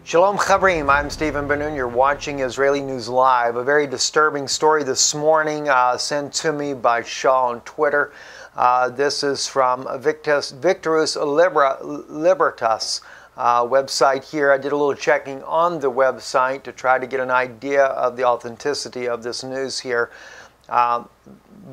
Shalom Chavrim, I'm Stephen Ben-Nun. You're watching Israeli News Live. A very disturbing story this morning sent to me by Shaw on Twitter. This is from Victorus Libertas website here. I did a little checking on the website to try to get an idea of the authenticity of this news here.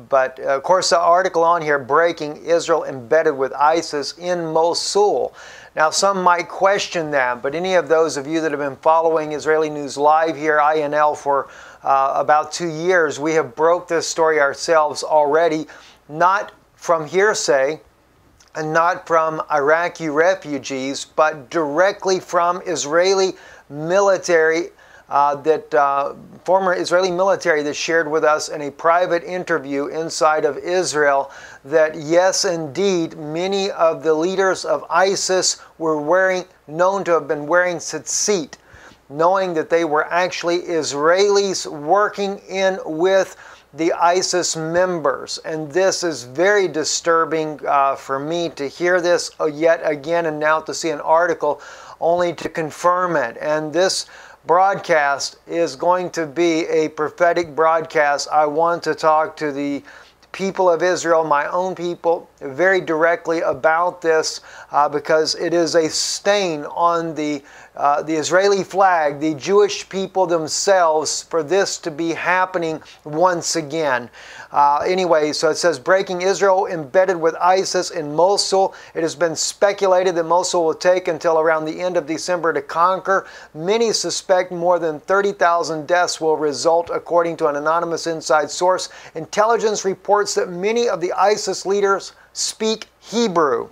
But of course the article on here, breaking: Israel embedded with ISIS in Mosul. Now some might question that, but any of those of you that have been following Israeli News Live here, INL, for about 2 years, we have broke this story ourselves already, not from hearsay and not from Iraqi refugees, but directly from Israeli military former Israeli military that shared with us in a private interview inside of Israel that yes, indeed, many of the leaders of ISIS were known to have been wearing tzitzit, knowing that they were actually Israelis working in with the ISIS members. And this is very disturbing for me to hear this yet again, and now to see an article only to confirm it. And this broadcast is going to be a prophetic broadcast. I want to talk to the people of Israel, my own people, very directly about this because it is a stain on the Israeli flag, the Jewish people themselves, for this to be happening once again. Anyway, so it says, breaking: Israel embedded with ISIS in Mosul. It has been speculated that Mosul will take until around the end of December to conquer. Many suspect more than 30,000 deaths will result, according to an anonymous inside source. Intelligence reports that many of the ISIS leaders speak Hebrew.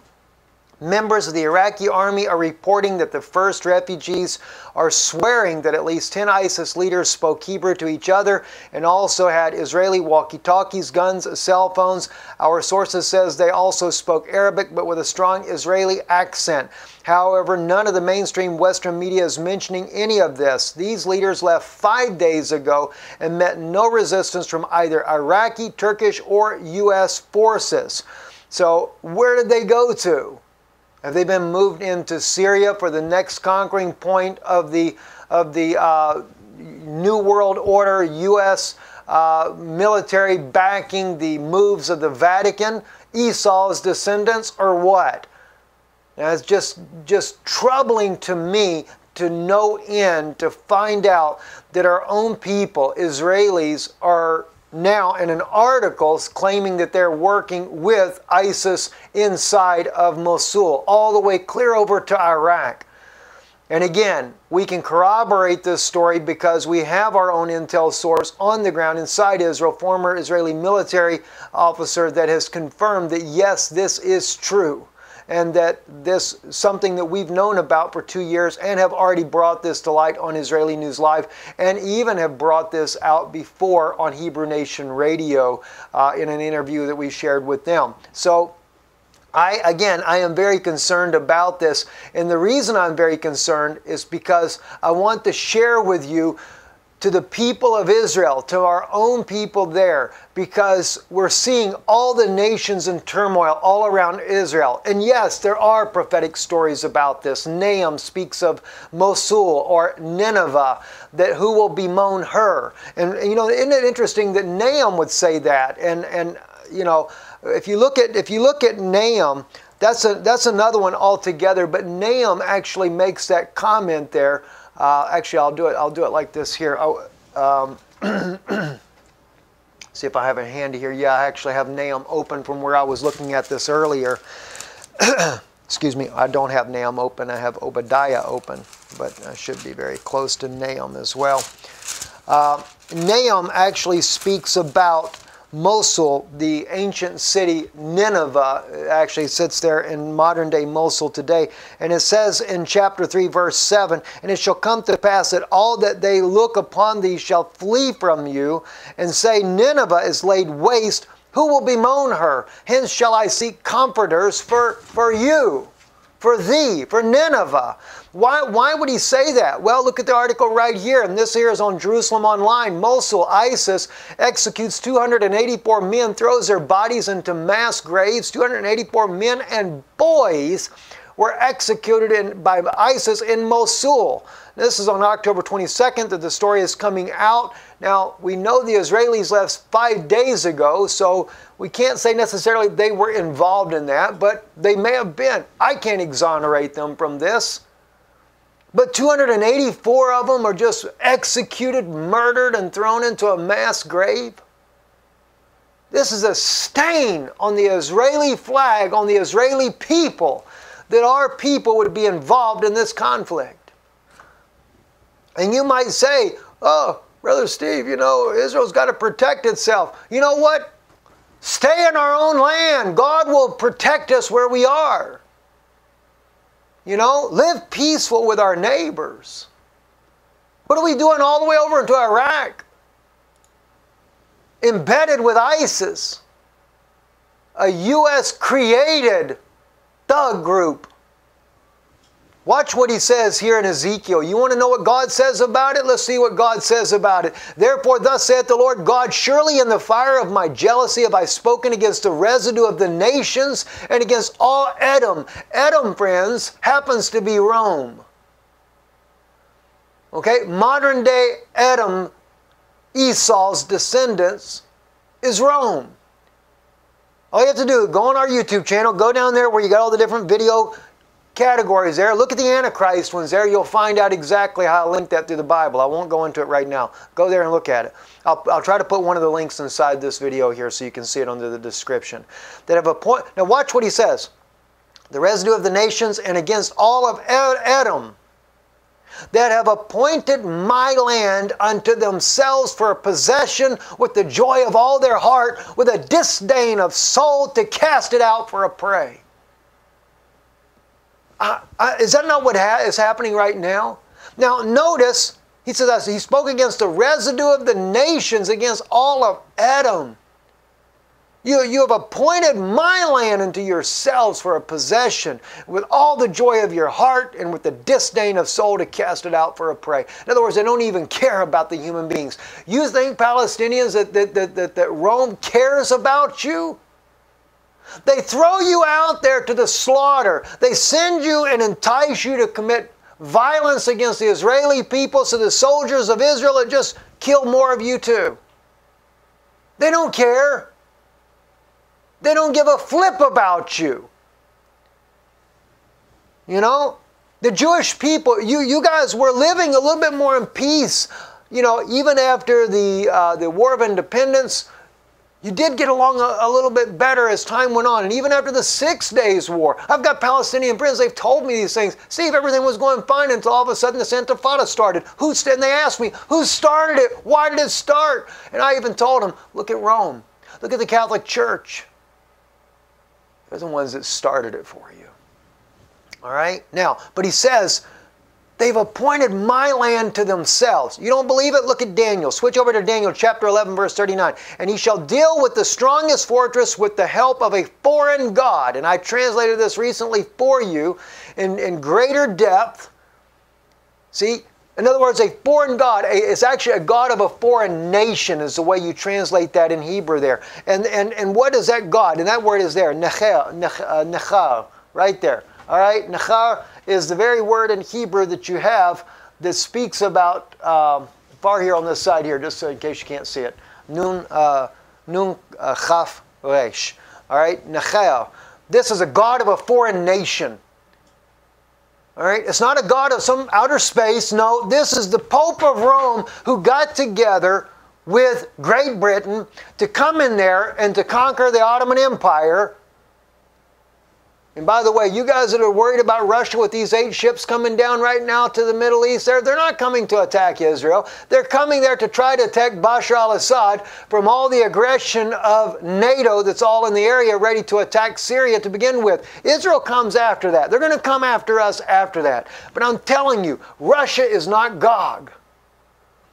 Members of the Iraqi army are reporting that the first refugees are swearing that at least 10 ISIS leaders spoke Hebrew to each other and also had Israeli walkie-talkies, guns, cell phones. Our sources says they also spoke Arabic, but with a strong Israeli accent. However, none of the mainstream Western media is mentioning any of this. These leaders left 5 days ago and met no resistance from either Iraqi, Turkish, or U.S. forces. So where did they go to? Have they been moved into Syria for the next conquering point of the New World Order, U.S. Military backing the moves of the Vatican, Esau's descendants, or what? Now, it's just troubling to me to no end to find out that our own people, Israelis, are now in an article claiming that they're working with ISIS inside of Mosul, all the way clear over to Iraq. And again, we can corroborate this story because we have our own intel source on the ground inside Israel, former Israeli military officer, that has confirmed that yes, this is true. And that this is something that we've known about for 2 years and have already brought this to light on Israeli News Live, and even have brought this out before on Hebrew Nation Radio in an interview that we shared with them. So I am very concerned about this. And the reason I'm very concerned is because I want to share with you, to the people of Israel, to our own people there, because we're seeing all the nations in turmoil all around Israel. And yes, there are prophetic stories about this. Nahum speaks of Mosul or Nineveh, that who will bemoan her. And you know, isn't it interesting that Nahum would say that? And you know, if you look at Nahum, that's another one altogether. But Nahum actually makes that comment there. Actually, I'll do it like this here. See if I have it handy here. Yeah, I actually have Nahum open from where I was looking at this earlier. Excuse me, I don't have Nahum open. I have Obadiah open, but I should be very close to Nahum as well. Nahum actually speaks about Mosul, the ancient city. Nineveh actually sits there in modern day Mosul today. And it says in chapter 3 verse 7, and it shall come to pass that all that they look upon thee shall flee from you, and say, Nineveh is laid waste, who will bemoan her? Hence shall I seek comforters for you, for thee, for Nineveh. Why would he say that? Well, look at the article right here, and this here is on Jerusalem Online. Mosul, ISIS executes 284 men, throws their bodies into mass graves. 284 men and boys were executed by ISIS in Mosul. This is on October 22nd that the story is coming out. Now, we know the Israelis left 5 days ago, so we can't say necessarily they were involved in that, but they may have been. I can't exonerate them from this. But 284 of them are just executed, murdered, and thrown into a mass grave. This is a stain on the Israeli flag, on the Israeli people, that our people would be involved in this conflict. And you might say, oh, Brother Steve, you know, Israel's got to protect itself. You know what? Stay in our own land. God will protect us where we are. You know, live peaceful with our neighbors. What are we doing all the way over into Iraq? Embedded with ISIS, a U.S. created thug group. Watch what he says here in Ezekiel. You want to know what God says about it? Let's see what God says about it. Therefore, thus saith the Lord God, surely in the fire of my jealousy have I spoken against the residue of the nations and against all Edom. Edom, friends, happens to be Rome. Okay, modern day Edom, Esau's descendants, is Rome. All you have to do, go on our YouTube channel, go down there where you got all the different video categories there. Look at the Antichrist ones there. You'll find out exactly how I link that through the Bible. I won't go into it right now. Go there and look at it. I'll try to put one of the links inside this video here so you can see it under the description. That have a point. Now watch what he says. The residue of the nations and against all of Edom that have appointed my land unto themselves for a possession with the joy of all their heart, with a disdain of soul to cast it out for a prey. Is that not what is happening right now? Now notice, he says, he spoke against the residue of the nations, against all of Edom. You have appointed my land unto yourselves for a possession, with all the joy of your heart and with the disdain of soul to cast it out for a prey. In other words, they don't even care about the human beings. You think Palestinians that Rome cares about you? They throw you out there to the slaughter. They send you and entice you to commit violence against the Israeli people so the soldiers of Israel would just kill more of you too. They don't care. They don't give a flip about you. You know, the Jewish people, you guys were living a little bit more in peace. You know, even after the War of Independence, you did get along a little bit better as time went on. And even after the 6 Days War, I've got Palestinian friends, they've told me these things. Steve, everything was going fine until all of a sudden this Intifada started. And they asked me, who started it? Why did it start? And I even told them, look at Rome. Look at the Catholic Church. They're the ones that started it for you. All right? Now, but he says, they've appointed my land to themselves. You don't believe it? Look at Daniel. Switch over to Daniel chapter 11, verse 39. And he shall deal with the strongest fortress with the help of a foreign god. And I translated this recently for you in greater depth. See? In other words, a foreign god is actually a god of a foreign nation is the way you translate that in Hebrew there. And what is that god? And that word is there, nechar, right there. All right, nechar is the very word in Hebrew that you have that speaks about, far here on this side here, just so in case you can't see it, nun chaf resh. All right, nechar. This is a god of a foreign nation. All right, it's not a god of some outer space. No, this is the Pope of Rome who got together with Great Britain to come in there and to conquer the Ottoman Empire. And by the way, you guys that are worried about Russia with these 8 ships coming down right now to the Middle East, they're not coming to attack Israel. They're coming there to try to attack Bashar al-Assad from all the aggression of NATO that's all in the area ready to attack Syria to begin with. Israel comes after that. They're going to come after us after that. But I'm telling you, Russia is not Gog.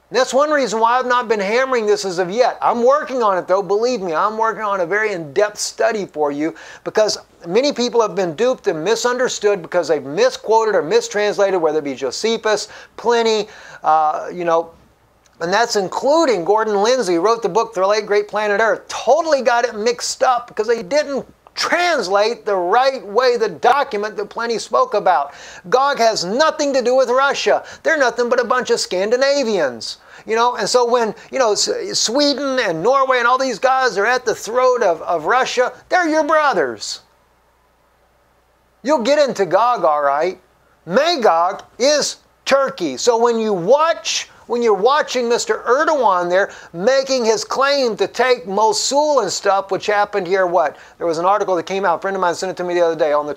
And that's one reason why I've not been hammering this as of yet. I'm working on it though, believe me. I'm working on a very in-depth study for you because many people have been duped and misunderstood because they've misquoted or mistranslated, whether it be Josephus, Pliny, and that's including Gordon Lindsay, who wrote the book, The Late Great Planet Earth. Totally got it mixed up because they didn't translate the right way the document that Pliny spoke about. Gog has nothing to do with Russia. They're nothing but a bunch of Scandinavians. And so when, Sweden and Norway and all these guys are at the throat of Russia, they're your brothers. You'll get into Gog all right. Magog is Turkey. So when you're watching Mr. Erdogan there making his claim to take Mosul and stuff, which happened here, there was an article that came out, a friend of mine sent it to me the other day on the,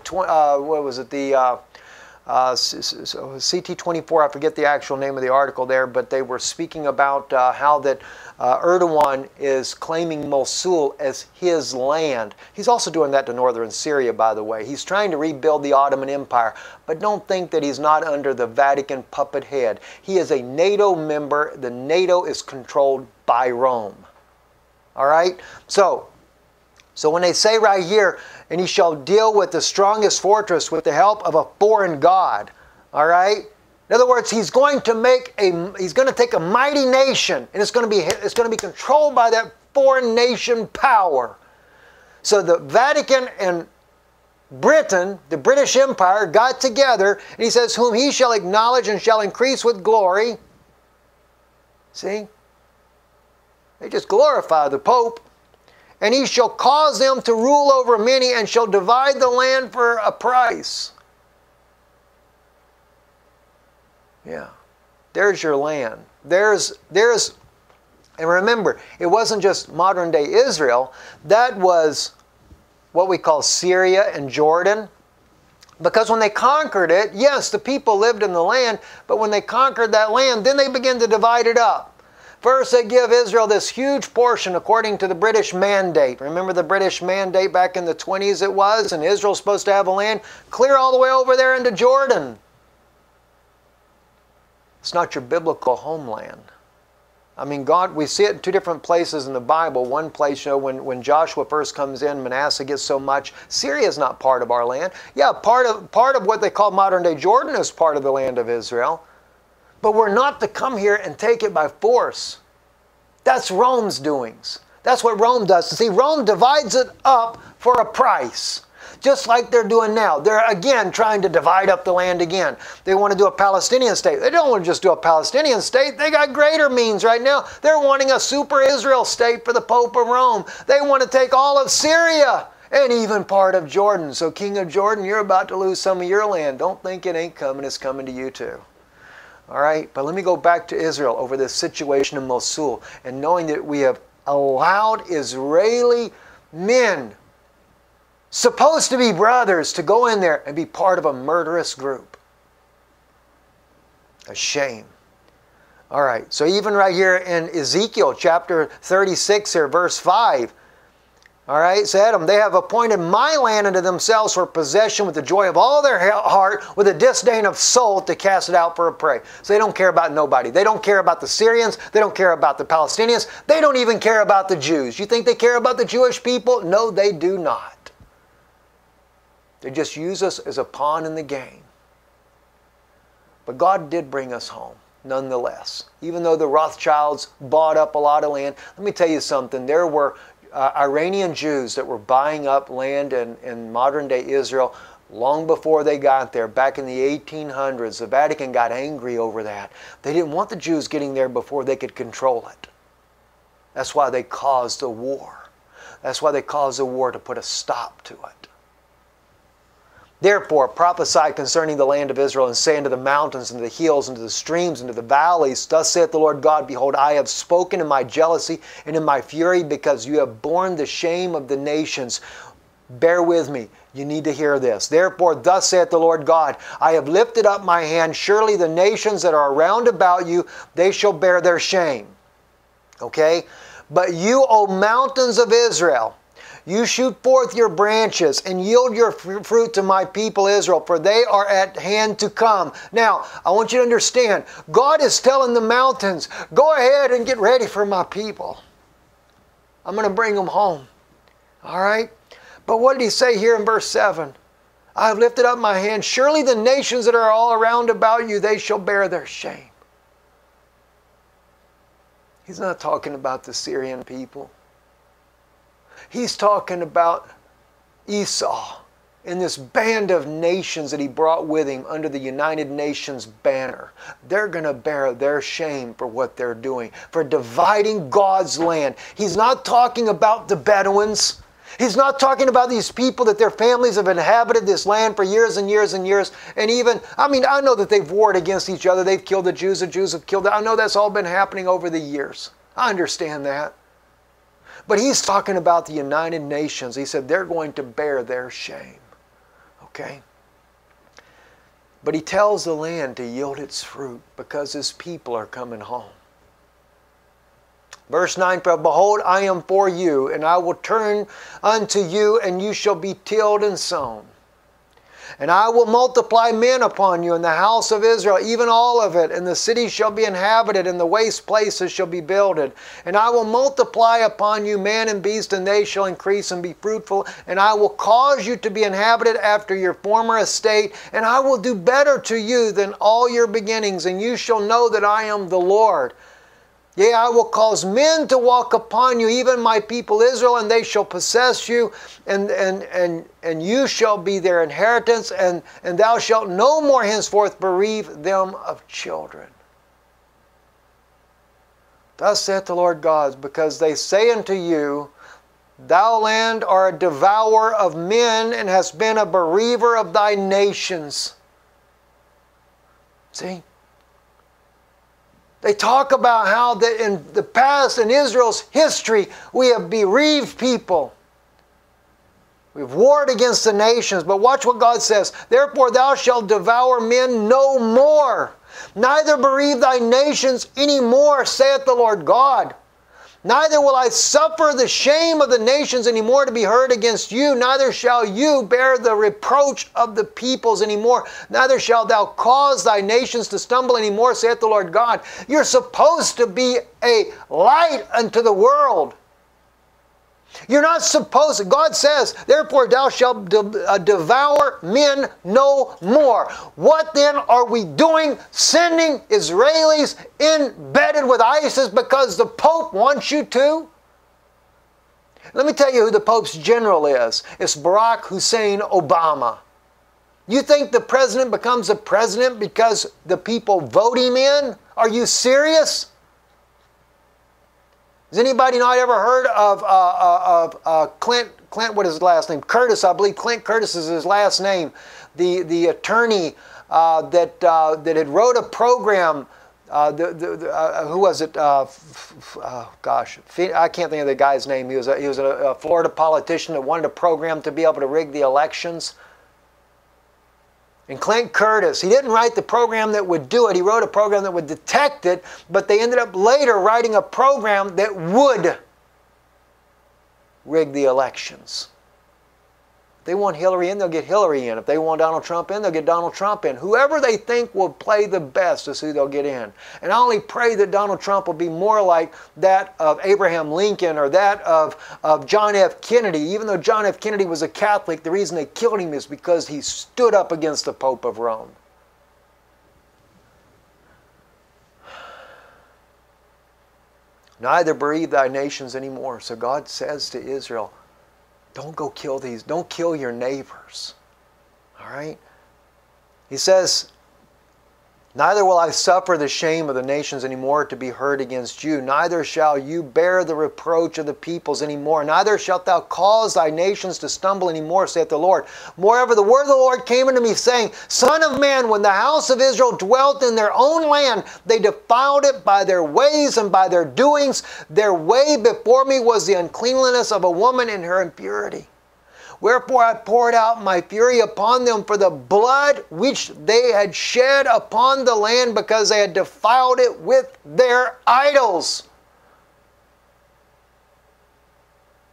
CT24, I forget the actual name of the article there, but they were speaking about how that Erdogan is claiming Mosul as his land. He's also doing that to northern Syria, by the way. He's trying to rebuild the Ottoman Empire, but don't think that he's not under the Vatican puppet head. He is a NATO member. The NATO is controlled by Rome. All right? So when they say right here, and he shall deal with the strongest fortress with the help of a foreign god. All right? In other words, he's going to take a mighty nation, and it's going to be controlled by that foreign nation power. So the Vatican and Britain, the British Empire, got together, and he says, whom he shall acknowledge and shall increase with glory. See? They just glorify the Pope. And he shall cause them to rule over many, and shall divide the land for a price. Yeah. There's your land. And remember, it wasn't just modern day Israel. That was what we call Syria and Jordan. Because when they conquered it, yes, the people lived in the land, but when they conquered that land, then they began to divide it up. First, they give Israel this huge portion according to the British Mandate. Remember the British Mandate back in the 20s it was? And Israel's supposed to have a land clear all the way over there into Jordan. It's not your biblical homeland. I mean, God, we see it in two different places in the Bible. One place, when Joshua first comes in, Manasseh gets so much. Syria is not part of our land. Yeah, part of what they call modern day Jordan is part of the land of Israel. But we're not to come here and take it by force. That's Rome's doings. That's what Rome does. See, Rome divides it up for a price. Just like they're doing now. They're again trying to divide up the land again. They want to do a Palestinian state. They don't want to just do a Palestinian state. They got greater means right now. They're wanting a super Israel state for the Pope of Rome. They want to take all of Syria and even part of Jordan. So King of Jordan, you're about to lose some of your land. Don't think it ain't coming. It's coming to you too. All right, but let me go back to Israel over this situation in Mosul, and knowing that we have allowed Israeli men, supposed to be brothers, to go in there and be part of a murderous group. A shame. All right, so even right here in Ezekiel chapter 36 here, verse 5, all right, so Adam, they have appointed my land unto themselves for possession with the joy of all their heart, with a disdain of soul to cast it out for a prey. So they don't care about nobody. They don't care about the Syrians. They don't care about the Palestinians. They don't even care about the Jews. You think they care about the Jewish people? No, they do not. They just use us as a pawn in the game. But God did bring us home, nonetheless. Even though the Rothschilds bought up a lot of land, let me tell you something. There were Iranian Jews that were buying up land in modern-day Israel long before they got there, back in the 1800s. The Vatican got angry over that. They didn't want the Jews getting there before they could control it. That's why they caused a war. That's why they caused a war, to put a stop to it. Therefore, prophesy concerning the land of Israel, and say unto the mountains, and to the hills, and to the streams, and to the valleys, thus saith the Lord God, behold, I have spoken in my jealousy and in my fury, because you have borne the shame of the nations. Bear with me. You need to hear this. Therefore, thus saith the Lord God, I have lifted up my hand. Surely the nations that are round about you, they shall bear their shame. Okay? But you, O mountains of Israel, you shoot forth your branches and yield your fruit to my people Israel, for they are at hand to come. Now, I want you to understand, God is telling the mountains, go ahead and get ready for my people. I'm going to bring them home. All right? But what did he say here in verse 7? I have lifted up my hand. Surely the nations that are all around about you, they shall bear their shame. He's not talking about the Syrian people. He's talking about Esau and this band of nations that he brought with him under the United Nations banner, they're going to bear their shame for what they're doing, for dividing God's land. He's not talking about the Bedouins. He's not talking about these people that their families have inhabited this land for years and years and years. And even, I know that they've warred against each other. They've killed the Jews have killed them. I know that's all been happening over the years. I understand that. But he's talking about the United Nations. He said they're going to bear their shame. Okay? But he tells the land to yield its fruit because his people are coming home. Verse 9, for behold, I am for you, and I will turn unto you, and you shall be tilled and sown. And I will multiply men upon you in the house of Israel, even all of it, and the cities shall be inhabited, and the waste places shall be builded. And I will multiply upon you man and beast, and they shall increase and be fruitful. And I will cause you to be inhabited after your former estate, and I will do better to you than all your beginnings, and you shall know that I am the Lord. Yea, I will cause men to walk upon you, even my people Israel, and they shall possess you, and you shall be their inheritance, and thou shalt no more henceforth bereave them of children. Thus saith the Lord God, because they say unto you, Thou land art a devourer of men, and hast been a bereaver of thy nations. See? They talk about how that in the past, in Israel's history, we have bereaved people. We've warred against the nations. But watch what God says. Therefore thou shalt devour men no more, neither bereave thy nations any more, saith the Lord God. Neither will I suffer the shame of the nations any more to be heard against you, neither shall you bear the reproach of the peoples any more, neither shalt thou cause thy nations to stumble any more, saith the Lord God. You're supposed to be a light unto the world. You're not supposed, God says, therefore thou shalt devour men no more. What then are we doing? Sending Israelis embedded with ISIS because the Pope wants you to? Let me tell you who the Pope's general is. It's Barack Hussein Obama. You think the president becomes a president because the people vote him in? Are you serious? Has anybody not ever heard of Clint, what is his last name? Curtis, I believe Clint Curtis is his last name. The attorney that had wrote a program, who was it? Gosh, I can't think of the guy's name. He was a Florida politician that wanted a program to be able to rig the elections. And Clint Curtis, he didn't write the program that would do it. He wrote a program that would detect it, but they ended up later writing a program that would rig the elections. If they want Hillary in, they'll get Hillary in. If they want Donald Trump in, they'll get Donald Trump in. Whoever they think will play the best is who they'll get in. And I only pray that Donald Trump will be more like that of Abraham Lincoln or that of John F. Kennedy. Even though John F. Kennedy was a Catholic, the reason they killed him is because he stood up against the Pope of Rome. Neither bereave thy nations anymore. So God says to Israel, don't go kill these. Don't kill your neighbors. All right? He says, neither will I suffer the shame of the nations anymore to be heard against you. Neither shall you bear the reproach of the peoples anymore. Neither shalt thou cause thy nations to stumble anymore, saith the Lord. Moreover, the word of the Lord came unto me, saying, Son of man, when the house of Israel dwelt in their own land, they defiled it by their ways and by their doings. Their way before me was the uncleanliness of a woman in her impurity. Wherefore I poured out my fury upon them for the blood which they had shed upon the land, because they had defiled it with their idols.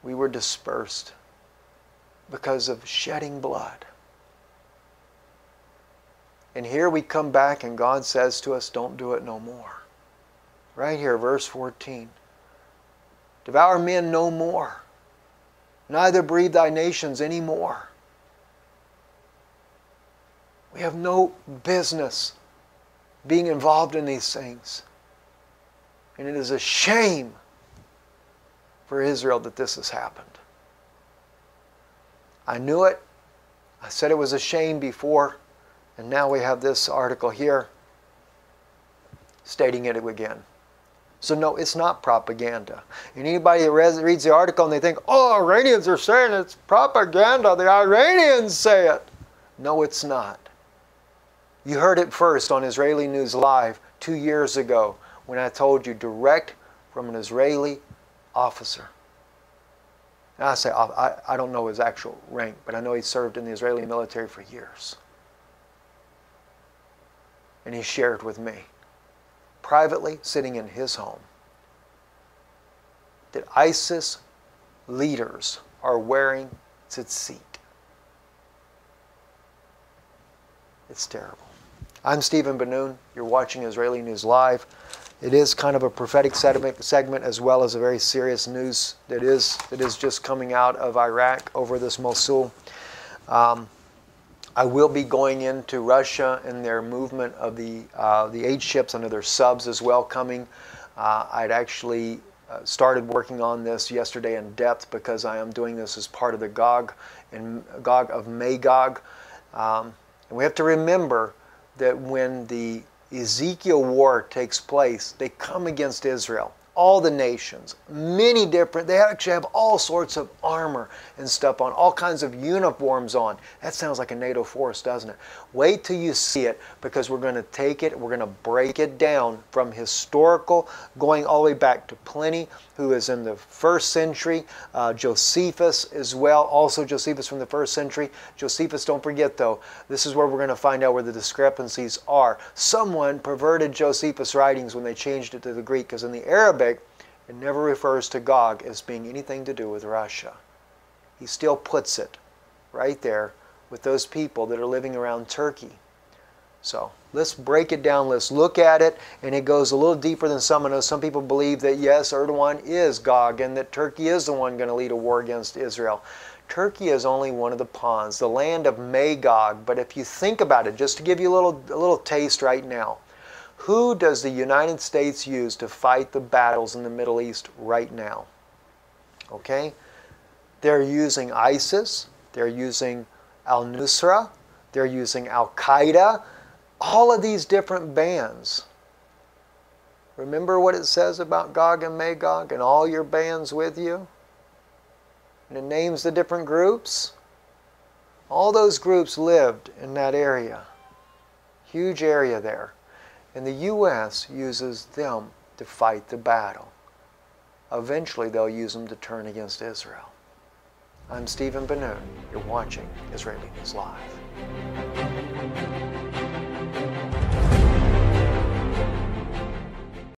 We were dispersed because of shedding blood. And here we come back and God says to us, don't do it no more. Right here, verse 14. Devour men no more. Neither bereave thy nations any more. We have no business being involved in these things. And it is a shame for Israel that this has happened. I knew it. I said it was a shame before, and now we have this article here stating it again. So no, it's not propaganda. And anybody that reads the article and they think, oh, Iranians are saying it's propaganda, the Iranians say it. No, it's not. You heard it first on Israeli News Live 2 years ago when I told you direct from an Israeli officer. And I say, I don't know his actual rank, but I know he served in the Israeli military for years. And he shared with me, privately, sitting in his home, that ISIS leaders are wearing tzitzit. It's terrible. I'm Stephen Ben-Nun. You're watching Israeli News Live. It is kind of a prophetic segment as well as a very serious news that is just coming out of Iraq over this Mosul. I will be going into Russia and their movement of the aid ships under their subs as well coming. I'd actually started working on this yesterday in depth because I am doing this as part of the Gog of Magog. And we have to remember that when the Ezekiel war takes place, they come against Israel. All the nations, many different, they actually have all sorts of armor and stuff on, all kinds of uniforms on. That sounds like a NATO force, doesn't it? Wait till you see it, because we're going to take it, we're going to break it down from historical, going all the way back to Pliny, who is in the 1st century, Josephus as well, also Josephus from the 1st century. Josephus, don't forget though, this is where we're going to find out where the discrepancies are. Someone perverted Josephus' writings when they changed it to the Greek, because in the Arabic, it never refers to Gog as being anything to do with Russia. He still puts it right there with those people that are living around Turkey. So let's break it down, let's look at it, and it goes a little deeper than some. I know some people believe that yes, Erdogan is Gog and that Turkey is the one going to lead a war against Israel. Turkey is only one of the pawns, the land of Magog. But if you think about it, just to give you a little taste right now, who does the United States use to fight the battles in the Middle East right now? Okay? They're using ISIS, they're using al-Nusra, they're using Al-Qaeda, all of these different bands. Remember what it says about Gog and Magog and all your bands with you? And it names the different groups. All those groups lived in that area. Huge area there. And the U.S. uses them to fight the battle. Eventually, they'll use them to turn against Israel. I'm Stephen Ben-Nun. You're watching Israeli News Live.